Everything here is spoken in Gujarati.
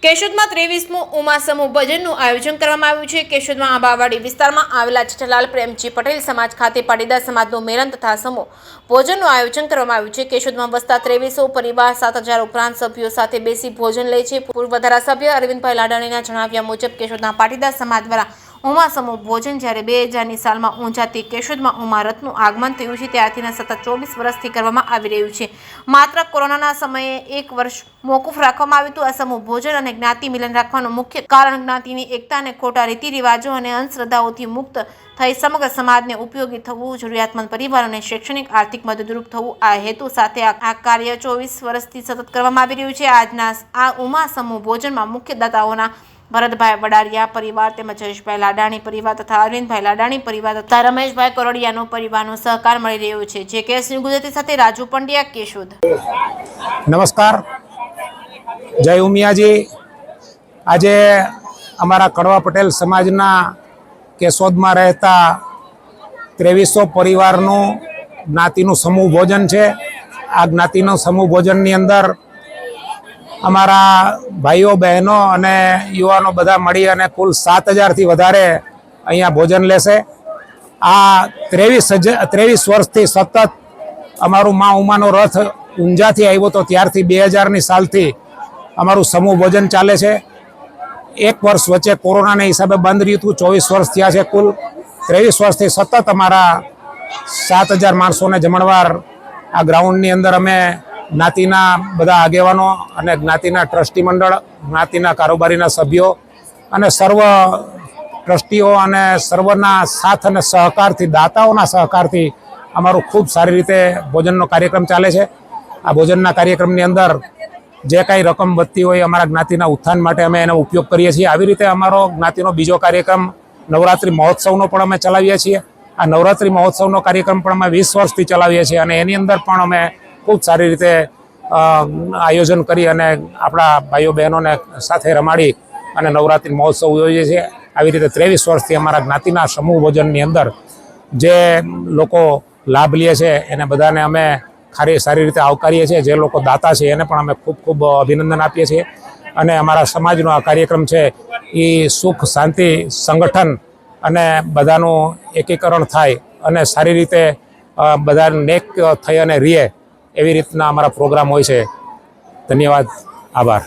કેશોદમાં 23મું ઉમા સમૂહ ભોજનનું આયોજન કરવામાં આવ્યું છે। કેશોદમાં આંબાવાડી વિસ્તારમાં આવેલા જેઠાલાલ પ્રેમજી પટેલ સમાજ ખાતે પાટીદાર સમાજનું મેલન તથા સમૂહ ભોજનનું આયોજન કરવામાં આવ્યું છે। કેશોદમાં વસતા 2300 પરિવાર 7000 ઉપરાંત સભ્યો સાથે બેસી ભોજન લે છે। પૂર્વ ધારાસભ્ય અરવિંદભાઈ લાડાણીના જણાવ્યા મુજબ કેશોદના પાટીદાર સમાજ દ્વારા ઉમા સમૂહ ભોજન જ્યારે 2000ની સાલમાં ઊંઝાથી કેશોદમાં ઉમા રથનું આગમન થયું છે ત્યારથી સતત 24 વર્ષથી કરવામાં આવી રહ્યું છે। માત્ર કોરોનાના સમયે 1 વર્ષ મોકૂફ રાખવામાં આવ્યું હતું। આ સમૂહ ભોજન અને જ્ઞાતિ મિલન રાખવાનું મુખ્ય કારણ જ્ઞાતિની એકતા અને ખોટા રીતિ રિવાજો અને અંધશ્રદ્ધાઓથી મુક્ત થઈ સમગ્ર સમાજને ઉપયોગી થવું, જરૂરિયાતમંદ પરિવારોને શૈક્ષણિક આર્થિક મદદરૂપ થવું આ હેતુ સાથે આ કાર્ય 24 વર્ષથી સતત કરવામાં આવી રહ્યું છે। આજના આ ઉમા સમૂહ ભોજનમાં મુખ્ય દાતાઓના ભરતભાઈ વડારિયા પરિવાર તેમજ જયેશભાઈ લાડાણી પરિવાર તથા અરવિંદભાઈ લાડાણી પરિવાર તથા રમેશભાઈ કોરડિયાનો પરિવારનો સહકાર મળી રહ્યો છે। જે કે ગુજરાતી સાથે રાજુ પંડ્યા, કેશોદ। નમસ્કાર, જય ઉમિયાજી। આજે અમારા કડવા પટેલ સમાજના કેશોદમાં રહેતા 2300 પરિવારનું જ્ઞાતિનું સમૂહ ભોજન છે। આ જ્ઞાતિનું સમૂહ ભોજનની અંદર અમારા ભાઈઓ બહેનો અને યુવાનો બધા મળી અને કુલ 7000થી વધારે અહીંયા ભોજન લેશે। આ 23 વર્ષથી સતત અમારું મા ઉમાનો રથ ઊંઝાથી આવ્યો તો ત્યારથી 2000ની સાલથી અમારું સમૂહ ભોજન ચાલે છે। 1 વર્ષ વચ્ચે કોરોનાના હિસાબે બંધ રહ્યું હતું। 24 વર્ષ થયા છે। કુલ 23 વર્ષથી સતત અમારા 7000 માણસોને જમણવાર આ ગ્રાઉન્ડની અંદર અમે જ્ઞાતિના બધા આગેવાનો અને જ્ઞાતિના ટ્રસ્ટી મંડળ, જ્ઞાતિના કારોબારીના સભ્યો અને સર્વ ટ્રસ્ટીઓ અને સર્વના સાથ અને સહકારથી, દાતાઓના સહકારથી અમારું ખૂબ સારી રીતે ભોજનનો કાર્યક્રમ ચાલે છે। આ ભોજનના કાર્યક્રમની અંદર જે કાંઈ રકમ વધતી હોય અમારા જ્ઞાતિના ઉત્થાન માટે અમે એનો ઉપયોગ કરીએ છીએ। આવી રીતે અમારો જ્ઞાતિનો બીજો કાર્યક્રમ નવરાત્રિ મહોત્સવનો પણ અમે ચલાવીએ છીએ। આ નવરાત્રિ મહોત્સવનો કાર્યક્રમ પણ અમે 20 વર્ષથી ચલાવીએ છીએ અને એની અંદર પણ અમે ખૂબ સારી રીતે આયોજન કરી અને આપણા ભાઈઓ બહેનોને સાથે રમાડી અને નવરાત્રિ મહોત્સવ ઉજવીએ છીએ। આવી રીતે 23 વર્ષથી અમારા જ્ઞાતિના સમૂહ ભોજનની અંદર જે લોકો લાભ લે છે એને બધાને અમે સારી રીતે આવકારીએ છીએ। જે લોકો દાતા છે એને પણ અમે ખૂબ ખૂબ અભિનંદન આપીએ છીએ અને અમારા સમાજનો આ કાર્યક્રમ છે એ સુખ, શાંતિ, સંગઠન અને બધાનું એકીકરણ થાય અને સારી રીતે બધા નેક થઈ અને રહે એવી રીતના અમારા પ્રોગ્રામ હોય છે। ધન્યવાદ, આભાર।